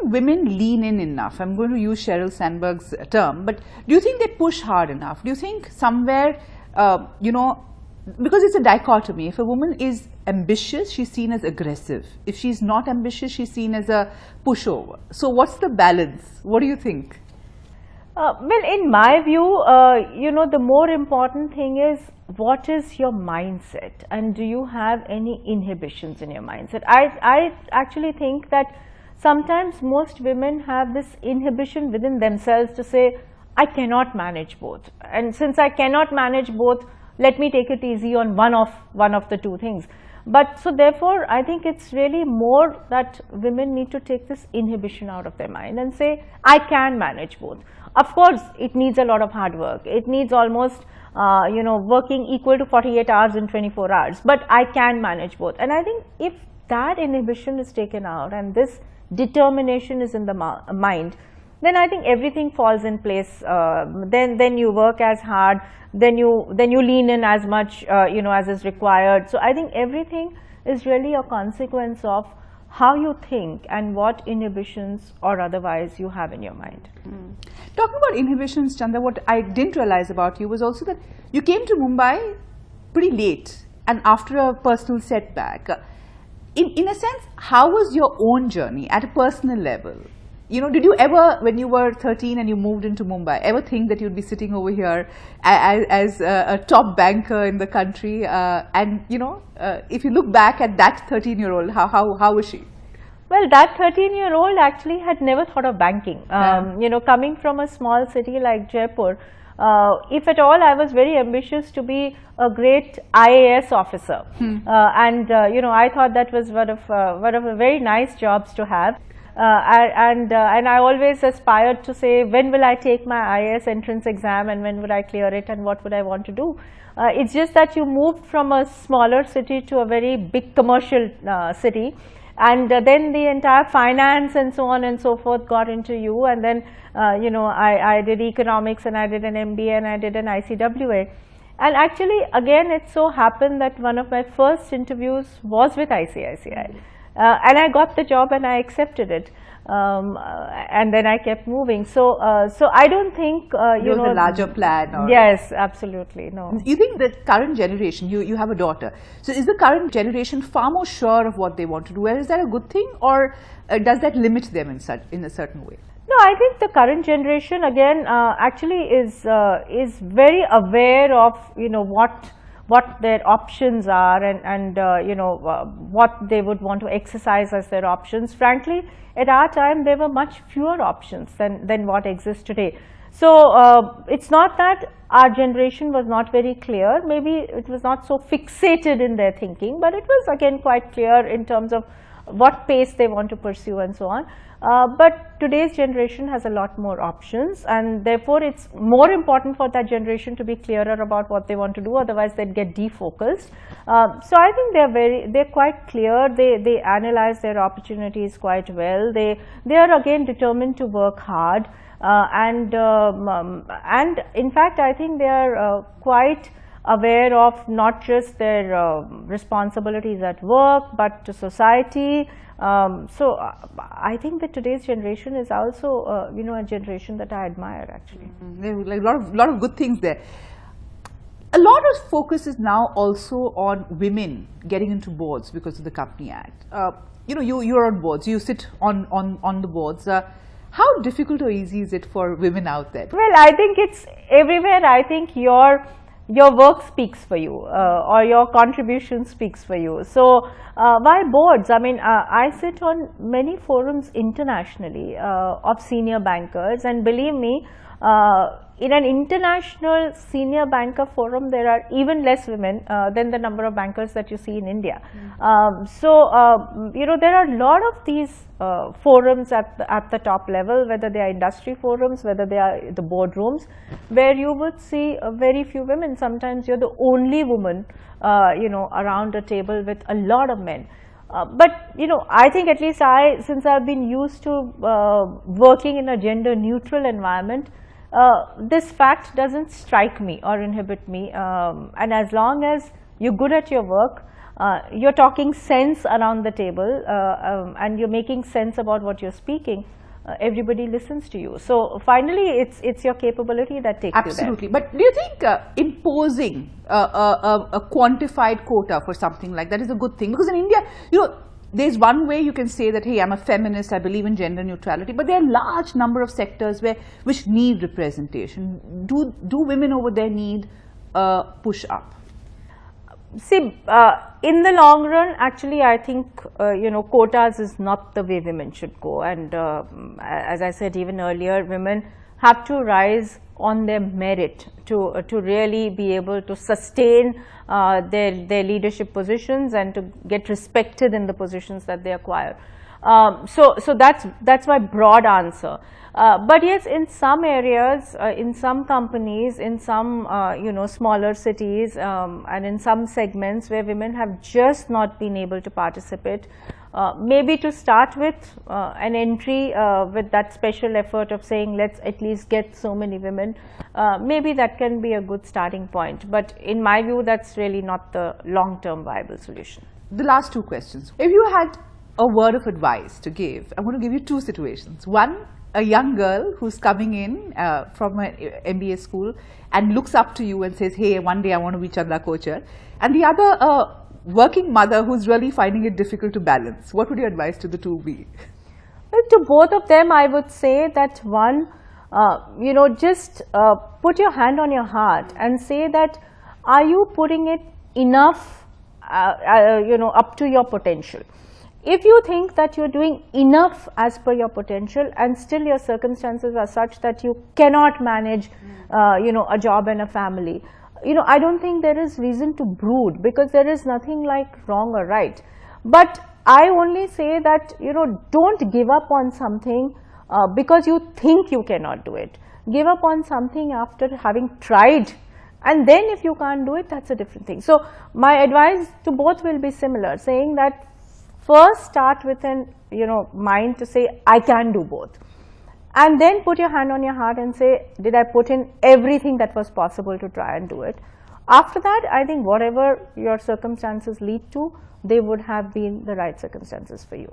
think women lean in enough? I'm going to use Sheryl Sandberg's term, but do you think they push hard enough? Do you think somewhere, because it's a dichotomy. If a woman is ambitious, she's seen as aggressive. If she's not ambitious, she's seen as a pushover. So what's the balance? What do you think? Well, in my view, the more important thing is what is your mindset, and do you have any inhibitions in your mindset? I actually think that sometimes most women have this inhibition within themselves to say, I cannot manage both. And since I cannot manage both, let me take it easy on one of the two things. But so therefore, I think it's really more that women need to take this inhibition out of their mind and say, I can manage both. Of course, it needs a lot of hard work. It needs almost, working equal to 48 hours in 24 hours. But I can manage both. And I think if that inhibition is taken out and this determination is in the mind, then I think everything falls in place. Then you work as hard. Then you lean in as much, as is required. So I think everything is really a consequence of how you think and what inhibitions or otherwise you have in your mind. Talking about inhibitions, Chanda, what I didn't realize about you was also that you came to Mumbai pretty late and after a personal setback. In a sense, how was your own journey at a personal level? Did you ever, when you were 13 and you moved into Mumbai, ever think that you'd be sitting over here as a top banker in the country? If you look back at that 13-year-old, how was she? Well, that 13-year-old actually had never thought of banking. Coming from a small city like Jaipur, if at all, I was very ambitious to be a great IAS officer. I thought that was one of the very nice jobs to have. And I always aspired to say, when will I take my IAS entrance exam and when would I clear it and what would I want to do? It's just that you moved from a smaller city to a very big commercial city, and then the entire finance and so on and so forth got into you, and then I did economics and I did an MBA and I did an ICWA. And actually, again, it so happened that one of my first interviews was with ICICI. And I got the job and I accepted it, and then I kept moving. So I don't think there was a larger plan. Or yes, absolutely, no. You think the current generation, you have a daughter, so is the current generation far more sure of what they want to do? Is that a good thing, or does that limit them in a certain way? No, I think the current generation again actually is very aware of what their options are and what they would want to exercise as their options. Frankly, at our time there were much fewer options than what exists today. So it's not that our generation was not very clear, maybe it was not so fixated in their thinking, but it was again quite clear in terms of what pace they want to pursue and so on. But today's generation has a lot more options, and therefore it's more important for that generation to be clearer about what they want to do, otherwise they'd get defocused. So I think they're quite clear, they analyze their opportunities quite well, they are again determined to work hard, and in fact I think they are quite aware of not just their responsibilities at work but to society. So I think that today's generation is also a generation that I admire actually. Like a lot of good things there. A lot of focus is now also on women getting into boards because of the Company Act. You're on boards, you sit on the boards. How difficult or easy is it for women out there? Well, I think it's everywhere. I think your work speaks for you, or your contribution speaks for you. So why boards? I mean, I sit on many forums internationally of senior bankers, and believe me, in an international senior banker forum, there are even less women than the number of bankers that you see in India. There are a lot of these forums at the top level, whether they are industry forums, whether they are the boardrooms, where you would see very few women. Sometimes you're the only woman, around a table with a lot of men. But I think at least since I've been used to working in a gender neutral environment, this fact doesn't strike me or inhibit me, and as long as you're good at your work, you're talking sense around the table, and you're making sense about what you're speaking, everybody listens to you. So finally, it's your capability that takes Absolutely. you there. But do you think imposing a quantified quota for something like that is a good thing? Because in India, there's one way you can say that, hey, I'm a feminist, I believe in gender neutrality, but there are a large number of sectors which need representation. Do women over there need push up? See, in the long run, actually, I think, quotas is not the way women should go. And as I said even earlier, women have to rise on their merit to really be able to sustain their leadership positions and to get respected in the positions that they acquire. So that's my broad answer. But yes, in some areas, in some companies, in some smaller cities, and in some segments where women have just not been able to participate, maybe to start with an entry with that special effort of saying, let's at least get so many women, maybe that can be a good starting point. But in my view, that's really not the long-term viable solution. The last two questions. If you had a word of advice to give, I'm going to give you two situations. One, a young girl who's coming in from an MBA school and looks up to you and says, hey, one day I want to be Chanda Kochhar. And the other, a working mother who's really finding it difficult to balance. What would your advice to the two be? Well, to both of them, I would say that one, just put your hand on your heart and say that, are you putting it enough, up to your potential? If you think that you're doing enough as per your potential and still your circumstances are such that you cannot manage, a job and a family, I don't think there is reason to brood, because there is nothing like wrong or right. But I only say that, don't give up on something because you think you cannot do it. Give up on something after having tried, and then if you can't do it, that's a different thing. So my advice to both will be similar, saying that first start with an mind to say, I can do both, and then put your hand on your heart and say, did I put in everything that was possible to try and do it? After that, I think whatever your circumstances lead to, they would have been the right circumstances for you.